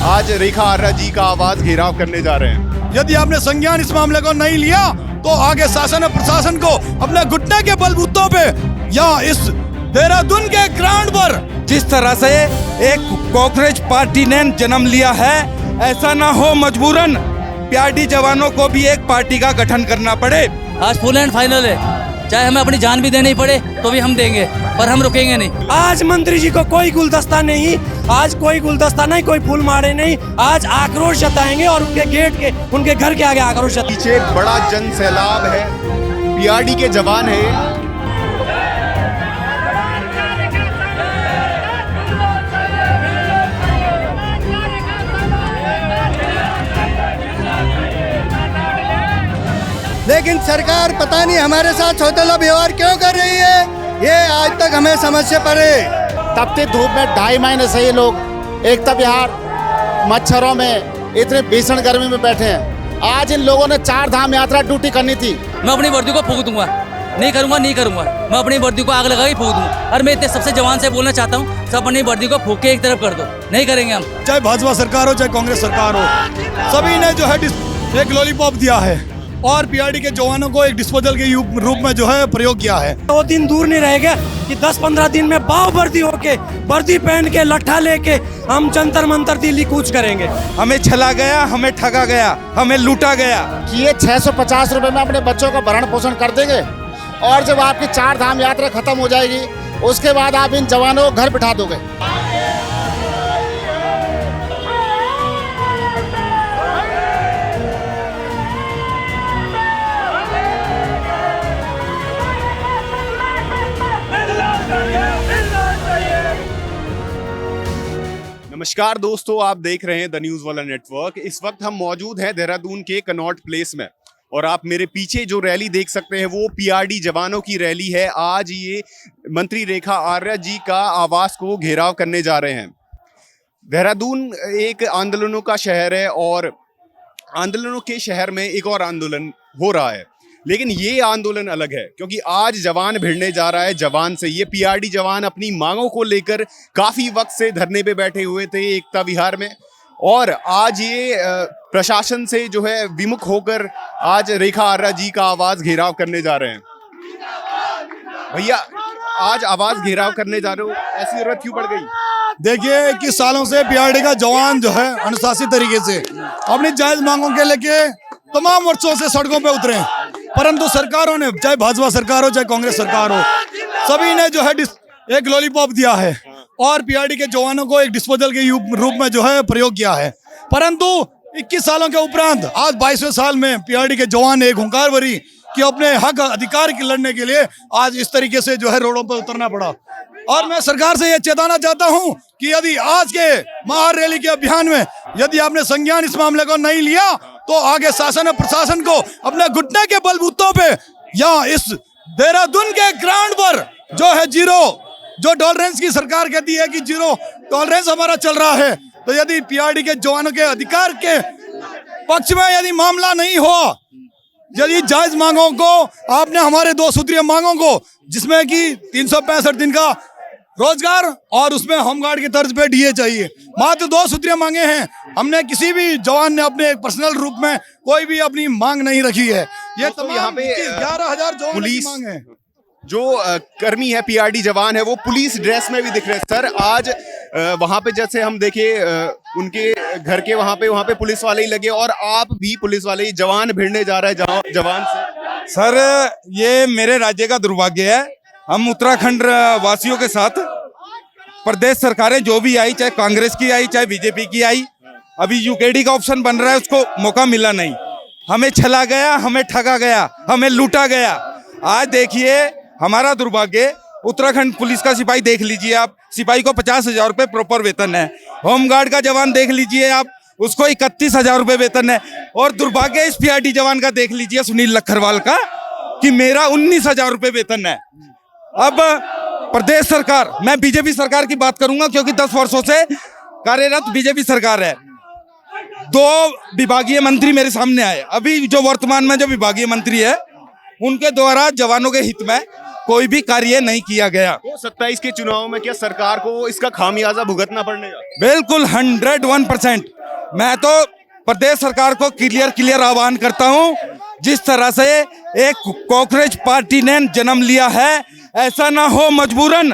आज रेखा आर्या जी का आवाज घेराव करने जा रहे हैं। यदि आपने संज्ञान इस मामले को नहीं लिया तो आगे शासन और प्रशासन को अपने घुटने के बलबूतों पे या इस देहरादून के ग्राउंड पर जिस तरह से एक कांग्रेस पार्टी ने जन्म लिया है, ऐसा ना हो मजबूरन पीआरडी जवानों को भी एक पार्टी का गठन करना पड़े। आज फुल एंड फाइनल है, चाहे हमें अपनी जान भी देनी पड़े तो भी हम देंगे, पर हम रुकेंगे नहीं। आज मंत्री जी को कोई गुलदस्ता नहीं, आज कोई गुलदस्ता नहीं, कोई फूल मारे नहीं, आज आक्रोश जताएंगे और उनके गेट के, उनके घर के आगे आक्रोश पीछे बड़ा जन सैलाब है, पीआरडी के जवान है। लेकिन सरकार पता नहीं हमारे साथ सौतेला व्यवहार क्यों कर रही है, ये आज तक हमें समझ से परे। तपती धूप में 2.5 महीने से ये लोग एक तब बिहार मच्छरों में इतने भीषण गर्मी में बैठे हैं। आज इन लोगों ने 4 धाम यात्रा ड्यूटी करनी थी। मैं अपनी वर्दी को फूंक दूंगा, नहीं करूंगा, मैं अपनी वर्दी को आग लगा के फूंक दूंगा। और मैं इतने सबसे जवान से बोलना चाहता हूँ, सब अपनी वर्दी को फूंक के एक तरफ कर दो, नहीं करेंगे हम। चाहे भाजपा सरकार हो चाहे कांग्रेस सरकार हो, सभी ने जो है एक लॉलीपॉप दिया है और पीआरडी के जवानों को एक डिस्पोजल के रूप में जो है प्रयोग किया है। वो दिन दूर नहीं रहेगा कि 10-15 दिन में बाव वर्दी होके, वर्दी पहन के, लट्ठा लेके हम जंतर मंतर दिल्ली कूच करेंगे। हमें छला गया, हमें ठगा गया, हमें लूटा गया कि ये 650 रुपए में अपने बच्चों का भरण पोषण कर देंगे और जब आपकी 4 धाम यात्रा खत्म हो जाएगी उसके बाद आप इन जवानों को घर बिठा दोगे। नमस्कार दोस्तों, आप देख रहे हैं द न्यूज वाला नेटवर्क। इस वक्त हम मौजूद हैं देहरादून के कनॉट प्लेस में और आप मेरे पीछे जो रैली देख सकते हैं वो पीआरडी जवानों की रैली है। आज ये मंत्री रेखा आर्या जी का आवास को घेराव करने जा रहे हैं। देहरादून एक आंदोलनों का शहर है और आंदोलनों के शहर में एक और आंदोलन हो रहा है, लेकिन ये आंदोलन अलग है क्योंकि आज जवान भिड़ने जा रहा है जवान से। ये पीआरडी जवान अपनी मांगों को लेकर काफी वक्त से धरने पे बैठे हुए थे एकता विहार में और आज ये प्रशासन से जो है विमुख होकर आज रेखा आर्या जी का आवाज घेराव करने जा रहे हैं। भैया, आज आवाज घेराव करने जा रहे हो, ऐसी जरूरत क्यों पड़ गई? देखिए, 21 सालों से पीआरडी का जवान जो है अनुशासित तरीके से अपनी जायज मांगों के लेके तमाम वर्षों से सड़कों पे उतरे हैं, परंतु सरकारों ने, चाहे भाजपा सरकार हो चाहे कांग्रेस सरकार हो, सभी ने जो है एक लॉलीपॉप दिया है और पीआरडी के जवानों को एक डिस्पोजल के रूप में जो है प्रयोग किया है। परंतु 21 सालों के उपरांत आज 22वें साल में पीआरडी के जवान ने एक हुंकार भरी कि अपने हक अधिकार की लड़ने के लिए आज इस तरीके से जो है रोडों पर उतरना पड़ा। और मैं सरकार से यह चेताना चाहता हूं कि यदि आज के महारैली के अभियान में यदि आपने संज्ञान इस मामले को नहीं लिया तो आगे शासन और प्रशासन को अपने घुटने के बलबूतों पे या इस देहरादून के ग्राउंड पर जो है जो टॉलरेंस की सरकार कहती है कि 0 टॉलरेंस हमारा चल रहा है, तो यदि पीआरडी के जवानों के अधिकार के पक्ष में यदि मामला नहीं हुआ, यदि जायज मांगों को आपने हमारे 2 सूत्रीय मांगों को जिसमें कि 365 दिन का रोजगार और उसमें होमगार्ड की तर्ज पे डीए चाहिए, मात्र 2 सूत्रीय मांगे हैं। हमने किसी भी जवान ने अपने पर्सनल रूप में कोई भी अपनी मांग नहीं रखी है। ये तो यहाँ पे 11,000 जवान की मांग है। जो कर्मी है पीआरडी जवान है वो पुलिस ड्रेस में भी दिख रहे हैं। सर, आज वहां पे जैसे हम देखे उनके घर के वहां पे पुलिस वाले ही लगे और आप भी पुलिस वाले ही जवान भिड़ने जा रहे हैं जवान से। सर, ये मेरे राज्य का दुर्भाग्य है। हम उत्तराखंड वासियों के साथ प्रदेश सरकारें जो भी आई, चाहे कांग्रेस की आई चाहे बीजेपी की आई, अभी यूकेडी का ऑप्शन बन रहा है, उसको मौका मिला नहीं। हमें छला गया, हमें ठगा गया, हमें लूटा गया। आज देखिए हमारा दुर्भाग्य, उत्तराखंड पुलिस का सिपाही देख लीजिए आप, सिपाही को 50,000 रुपये प्रॉपर वेतन है। होमगार्ड का जवान देख लीजिए आप, उसको 31,000 रुपये वेतन है। और दुर्भाग्य इस पीआरडी जवान का देख लीजिए सुनील लखरवाल का कि मेरा 19,000 रुपये वेतन है। अब प्रदेश सरकार, मैं बीजेपी सरकार की बात करूंगा क्योंकि 10 वर्षों से कार्यरत बीजेपी सरकार है। 2 विभागीय मंत्री मेरे सामने आए, अभी जो वर्तमान में जो विभागीय मंत्री है उनके द्वारा जवानों के हित में कोई भी कार्य नहीं किया गया। 27 के चुनाव में क्या सरकार को इसका खामियाजा भुगतना पड़ेगा? बिल्कुल 101%। मैं तो प्रदेश सरकार को क्लियर आह्वान करता हूं, जिस तरह से एक कॉकरोच पार्टी ने जन्म लिया है, ऐसा ना हो मजबूरन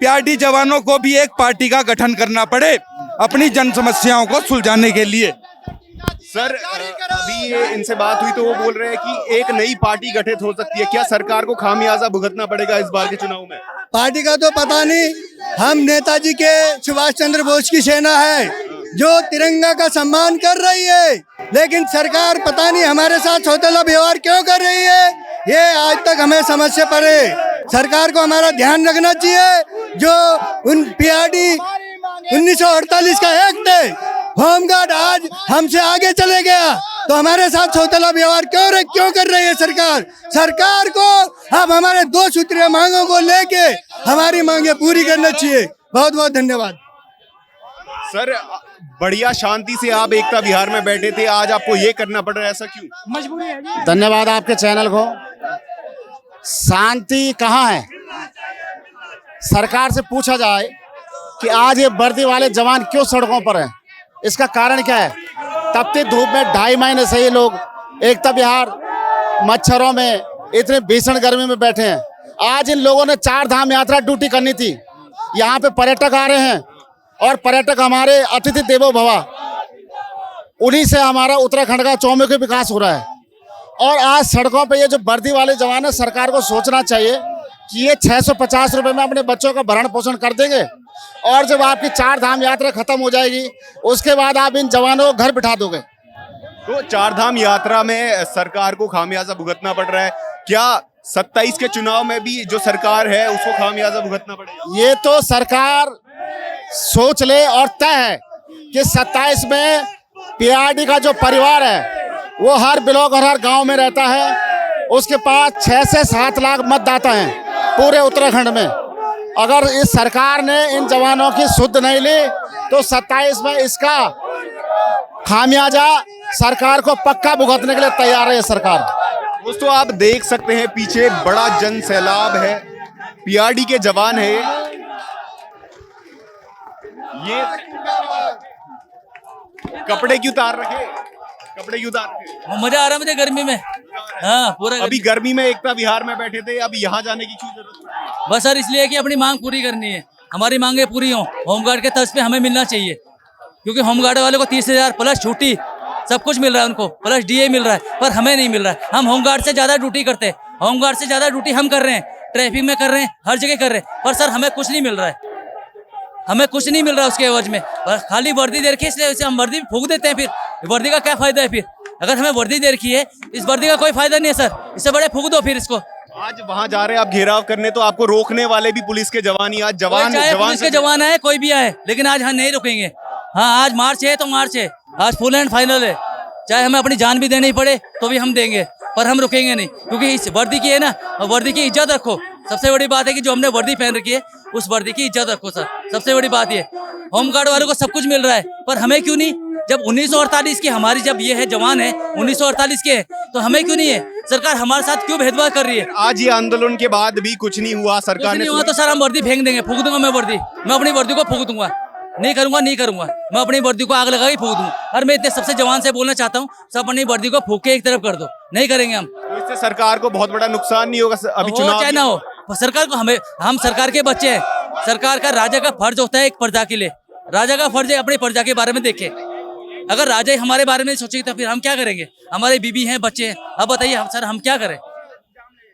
पीआरडी जवानों को भी एक पार्टी का गठन करना पड़े अपनी जन समस्याओं को सुलझाने के लिए। सर अभी ये इनसे बात हुई तो वो बोल रहे हैं कि एक नई पार्टी गठित हो सकती है, क्या सरकार को खामियाजा भुगतना पड़ेगा इस बार के चुनाव में? पार्टी का तो पता नहीं, हम नेताजी के सुभाष चंद्र बोस की सेना है जो तिरंगा का सम्मान कर रही है, लेकिन सरकार पता नहीं हमारे साथ सौतेला व्यवहार क्यों कर रही है, ये आज तक हमें समझ से परे। सरकार को हमारा ध्यान रखना चाहिए, जो उन पीआरडी 1948 का एक्ट है, होमगार्ड आज हमसे आगे चले गया तो हमारे साथ सौतेला व्यवहार क्यों कर रही है सरकार? सरकार को अब हमारे 2 सूत्रीय मांगों को लेके हमारी मांगे पूरी करना चाहिए। बहुत बहुत धन्यवाद सर। बढ़िया शांति से आप एकता विहार में बैठे थे, आज आपको ये करना पड़ रहा है, ऐसा क्यों? मजबूरी है। धन्यवाद आपके चैनल को। शांति कहाँ है? सरकार से पूछा जाए कि आज ये वर्दी वाले जवान क्यों सड़कों पर हैं, इसका कारण क्या है? तपती धूप में 2.5 महीने से ये लोग एकता विहार मच्छरों में इतने भीषण गर्मी में बैठे हैं। आज इन लोगों ने 4 धाम यात्रा ड्यूटी करनी थी। यहाँ पे पर्यटक आ रहे हैं और पर्यटक हमारे अतिथि देवो भव, उन्हीं से हमारा उत्तराखंड का चौमुखी विकास हो रहा है। और आज सड़कों पे ये जो वर्दी वाले जवान है, सरकार को सोचना चाहिए कि ये 650 रुपये में अपने बच्चों का भरण पोषण कर देंगे, और जब आपकी 4 धाम यात्रा खत्म हो जाएगी उसके बाद आप इन जवानों को घर बिठा दोगे। तो 4 धाम यात्रा में सरकार को खामियाजा भुगतना पड़ रहा है, क्या 27 के चुनाव में भी जो सरकार है उसको खामियाजा भुगतना पड़ेगा? ये तो सरकार सोच ले और तय है कि 27 में पीआरडी का जो परिवार है वो हर ब्लॉक और हर गांव में रहता है, उसके पास 6 से 7 लाख मतदाता हैं पूरे उत्तराखंड में। अगर इस सरकार ने इन जवानों की सुध नहीं ली तो 27 में इसका खामियाजा सरकार को पक्का भुगतने के लिए तैयार है सरकार। दोस्तों आप देख सकते हैं पीछे बड़ा जन सैलाब है, पीआरडी के जवान है ये। कपड़े क्यों उतार रखे? मजा आ रहा है मुझे गर्मी में। हाँ पूरा अभी गर्मी में एकता विहार में बैठे थे, अभी यहाँ जाने की क्यों जरूरत है? बस सर इसलिए कि अपनी मांग पूरी करनी है, हमारी मांगे पूरी हों, होमगार्ड के तर्ज पे हमें मिलना चाहिए, क्योंकि होमगार्ड वाले को 30,000 प्लस छुट्टी सब कुछ मिल रहा है उनको, प्लस डीए मिल रहा है, पर हमें नहीं मिल रहा है। हम होमगार्ड से ज्यादा ड्यूटी करते हैं, होमगार्ड से ज्यादा ड्यूटी हम कर रहे हैं, ट्रैफिक में कर रहे हैं, हर जगह कर रहे हैं, पर सर हमें कुछ नहीं मिल रहा है, हमें कुछ नहीं मिल रहा उसके एवज में। खाली वर्दी दे रखी है, इसलिए हम वर्दी फूंक देते हैं, फिर वर्दी का क्या फायदा है? फिर अगर हमें वर्दी दे रखी है, इस वर्दी का कोई फायदा नहीं है सर, इससे बड़े फूंक दो फिर इसको। आज वहां जा रहे हैं आप घेराव करने, तो आपको रोकने वाले भी पुलिस के जवान ही, आज जवान पुलिस के जवान आए, कोई भी आए, लेकिन आज हम नहीं रुकेंगे। हाँ आज मार्च है तो मार्च है, आज फुल एंड फाइनल है, चाहे हमें अपनी जान भी देनी पड़े तो भी हम देंगे, पर हम रुकेंगे नहीं, क्योंकि इस वर्दी की है ना, वर्दी की इज्जत रखो। सबसे बड़ी बात है कि जो हमने वर्दी पहन रखी है उस वर्दी की इज्जत रखो सर, सबसे बड़ी बात ये। होमगार्ड वालों को सब कुछ मिल रहा है, पर हमें क्यों नहीं? जब 1948 की हमारी जब ये है जवान है 1948 के, तो हमें क्यों नहीं है? सरकार हमारे साथ क्यों भेदभाव कर रही है? आज ये आंदोलन के बाद भी कुछ नहीं हुआ, सरकार ने हुआ तो सर हम वर्दी फेंक देंगे, फूंक दूंगा मैं वर्दी, मैं अपनी वर्दी को फूंक दूंगा, नहीं करूंगा, मैं अपनी वर्दी को आग लगा ही फूंक दूंगा। और मैं इतने सबसे जवान से बोलना चाहता हूँ, सब अपनी वर्दी को फूंक के एक तरफ कर दो, नहीं करेंगे हम। तो इससे सरकार को बहुत बड़ा नुकसान नहीं होगा अभी चुनाव चाहे ना हो, सरकार को हम सरकार के बच्चे हैं, सरकार का राजा का फर्ज होता है एक प्रजा के लिए, राजा का फर्ज है अपनी प्रजा के बारे में देखे। अगर राजा ही हमारे बारे में सोचेगी तो फिर हम क्या करेंगे? हमारे बीबी हैं, बच्चे हैं, अब बताइए सर हम क्या करें?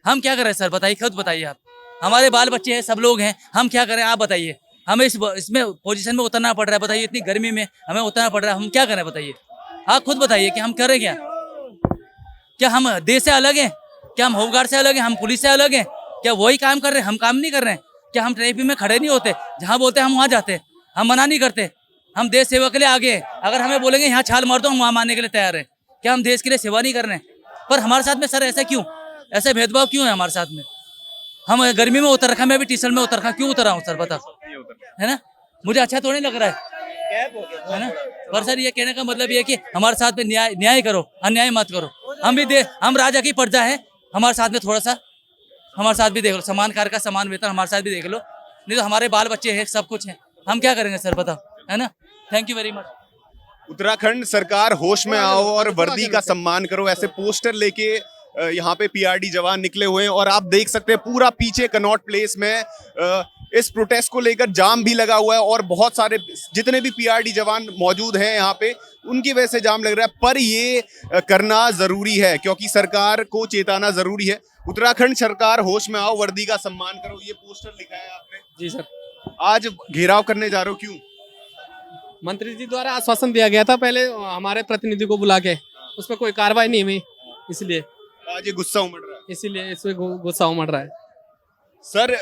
हम क्या करें सर, बताइए, खुद बताइए आप। हमारे बाल बच्चे हैं, सब लोग हैं, हम क्या करें आप बताइए? हमें इसमें पोजीशन में उतरना पड़ रहा है, बताइए, इतनी गर्मी में हमें उतरना पड़ रहा है, हम क्या करें बताइए? आप खुद बताइए कि हम करें क्या? क्या हम देश से अलग हैं? क्या हम होमगार्ड से अलग हैं? हम पुलिस से अलग हैं? क्या वही काम कर रहे हैं, हम काम नहीं कर रहे हैं? क्या हम ट्रैफिक में खड़े नहीं होते, जहाँ बोलते हैं हम वहाँ जाते हैं, हम मना नहीं करते? हम देश सेवा के लिए आगे हैं, अगर हमें बोलेंगे यहाँ छाल मार दो हम वहाँ मारने के लिए तैयार हैं। क्या हम देश के लिए सेवा नहीं कर रहे हैं? पर हमारे साथ में सर ऐसा क्यों, ऐसे भेदभाव क्यों है हमारे साथ में? हम गर्मी में उतर रखा, मैं भी टी शर्ट में उतर रखा, क्यों उतर रहा हूँ सर बताओ, है ना? मुझे अच्छा थोड़ी लग रहा है ना? पर सर ये कहने का मतलब ये है कि हमारे साथ में न्याय करो, अन्याय मत करो। हम राजा की प्रजा है, हमारे साथ में थोड़ा सा हमारे साथ भी देख लो, समान कार्य का समान वेतन हमारे साथ भी देख लो, नहीं तो हमारे बाल बच्चे हैं, सब कुछ है, हम क्या करेंगे सर बताओ, है ना? Thank you very much. Uttarakhand सरकार होश में आओ और वर्दी का सम्मान करो, ऐसे पोस्टर लेके यहाँ पे पीआरडी जवान निकले हुए हैं। और आप देख सकते हैं पूरा पीछे कनॉट प्लेस में इस प्रोटेस्ट को लेकर जाम भी लगा हुआ है और बहुत सारे जितने भी पीआरडी जवान मौजूद हैं यहाँ पे उनकी वजह से जाम लग रहा है। पर ये करना जरूरी है क्योंकि सरकार को चेताना जरूरी है। उत्तराखंड सरकार होश में आओ, वर्दी का सम्मान करो, ये पोस्टर लिखा है आपने। जी सर, आज घेराव करने जा रहे हो, क्यों? मंत्री जी द्वारा आश्वासन दिया गया था पहले हमारे प्रतिनिधि को बुला के, उस पर कोई कार्रवाई नहीं हुई, इसलिए आज ये गुस्सा उमड़ रहा है। इसीलिए इसमें गुस्सा उमड़ रहा है। सर,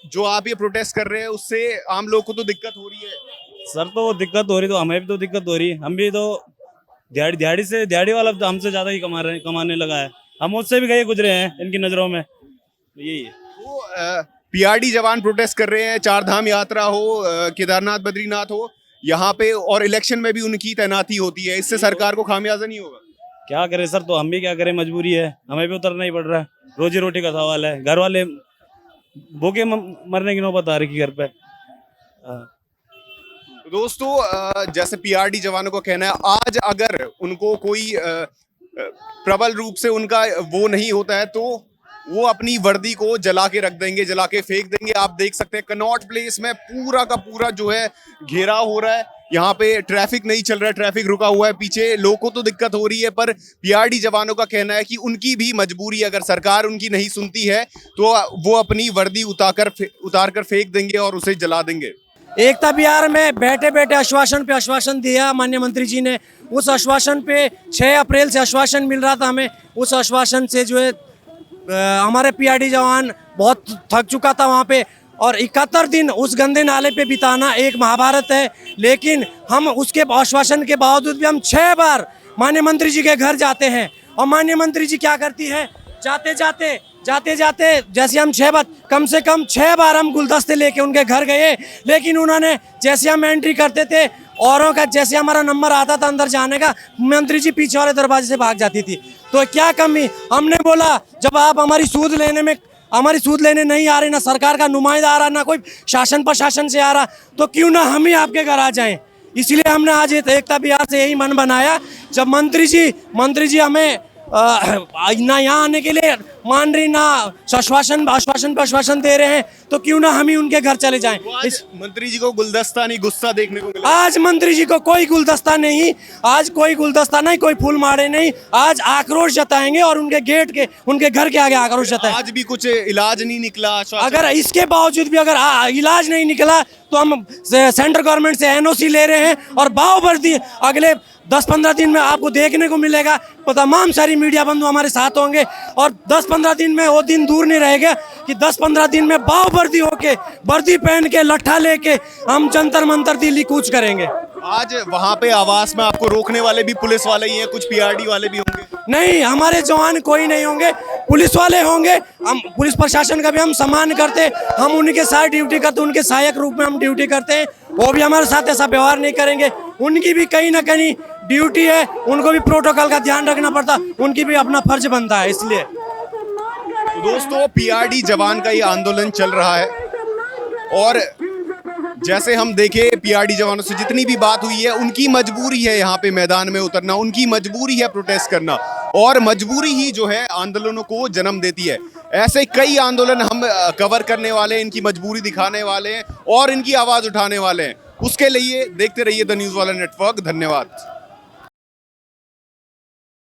जो आप ये प्रोटेस्ट कर रहे हैं उससे आम लोगों को तो दिक्कत हो रही है। सर तो दिक्कत हो रही, तो हमें भी तो दिक्कत हो रही है। हम भी तो दिहाड़ी वाला तो हमसे ज्यादा ही कमाने लगा है। हम उससे भी गए गुजरे हैं इनकी नजरों में, यही है। तो पीआरडी जवान प्रोटेस्ट कर रहे हैं, चार धाम यात्रा हो, केदारनाथ बद्रीनाथ हो यहाँ पे, और इलेक्शन में भी उनकी तैनाती होती है, इससे सरकार को खामियाजा नहीं होगा? क्या करें सर, तो हम भी क्या करें, मजबूरी है, हमें भी उतरना ही पड़ रहा है। रोजी रोटी का सवाल है, घर वाले भूखे मरने की नौबत आ रही घर पे। दोस्तों, जैसे पीआरडी जवानों को कहना है, आज अगर उनको कोई प्रबल रूप से उनका वो नहीं होता है तो वो अपनी वर्दी को जला के रख देंगे, जला के फेंक देंगे। आप देख सकते हैं कनॉट प्लेस में पूरा का पूरा जो है घेराव हो रहा है। यहाँ पे ट्रैफिक नहीं चल रहा है, ट्रैफिक रुका हुआ है पीछे। लोगों को तो दिक्कत हो रही है, पर पीआरडी जवानों का कहना है कि उनकी भी मजबूरी है, अगर सरकार उनकी नहीं सुनती है तो वो अपनी वर्दी उतार कर फेंक देंगे और उसे जला देंगे। एकता विहार में बैठे बैठे आश्वासन पे आश्वासन दिया माननीय मंत्री जी ने। उस आश्वासन पे 6 अप्रैल से आश्वासन मिल रहा था हमें। उस आश्वासन से जो है हमारे पीआरडी जवान बहुत थक चुका था वहाँ पे, और 71 दिन उस गंदे नाले पे बिताना एक महाभारत है। लेकिन हम उसके आश्वासन के बावजूद भी हम 6 बार माननीय मंत्री जी के घर जाते हैं, और माननीय मंत्री जी क्या करती है, जाते जाते जैसे हम 6 बार, कम से कम 6 बार हम गुलदस्ते लेके उनके घर गए, लेकिन उन्होंने जैसे हम एंट्री करते थे औरों का, जैसे हमारा नंबर आता था अंदर जाने का, मंत्री जी पीछे वाले दरवाजे से भाग जाती थी। तो क्या कमी, हमने बोला जब आप हमारी सूद लेने नहीं आ रही, ना सरकार का नुमाइंदा आ रहा, ना कोई शासन प्रशासन से आ रहा, तो क्यों ना हम ही आपके घर आ जाएं। इसलिए हमने आज एकता विहार से यही मन बनाया, जब मंत्री जी हमें ना यहाँ आने के लिए मान रही, ना आश्वासन पे आश्वासन दे रहे हैं, तो क्यों ना हम ही उनके घर चले जाएं। इस मंत्री जी को गुलदस्ता नहीं, गुस्सा देखने को मिला। आज मंत्री जी को कोई गुलदस्ता नहीं, कोई फूल मारे नहीं, आज आक्रोश जताएंगे और उनके घर के आगे आक्रोश जताएंगे। आज भी कुछ इलाज नहीं निकला, अगर इसके बावजूद भी अगर इलाज नहीं निकला तो हम सेंट्रल गवर्नमेंट से एनओसी ले रहे हैं, और बावबर्दी अगले 10-15 दिन में आपको देखने को मिलेगा। तमाम सारी मीडिया बंधु हमारे साथ होंगे, और 10-15 दिन में वो दिन दूर नहीं रहेगा कि 10-15 दिन में बावबर्दी होके, वर्दी पहन के, लट्ठा लेके हम जंतर मंतर दिल्ली कूच करेंगे। आज वहाँ पे आवास में आपको रोकने वाले भी पुलिस वाले ही हैं, कुछ पीआरडी वाले भी होंगे? नहीं, हमारे जवान कोई नहीं होंगे, पुलिस वाले होंगे। हम पुलिस प्रशासन का भी हम सम्मान करते, हम उनके साथ ड्यूटी करते, उनके सहायक रूप में हम ड्यूटी करते हैं। वो भी हमारे साथ ऐसा व्यवहार नहीं करेंगे। उनकी भी कहीं ना कहीं ड्यूटी है, उनको भी प्रोटोकॉल का ध्यान रखना पड़ता, उनकी भी अपना फर्ज बनता है। इसलिए तो दोस्तों, पीआरडी जवान का ये आंदोलन चल रहा है, और जैसे हम देखे पीआरडी जवानों से जितनी भी बात हुई है, उनकी मजबूरी है यहाँ पे मैदान में उतरना, उनकी मजबूरी है प्रोटेस्ट करना, और मजबूरी ही जो है आंदोलनों को जन्म देती है। ऐसे कई आंदोलन हम कवर करने वाले हैं, इनकी मजबूरी दिखाने वाले हैं और इनकी आवाज उठाने वाले हैं। उसके लिए देखते रहिए द न्यूज़ वाला नेटवर्क। धन्यवाद।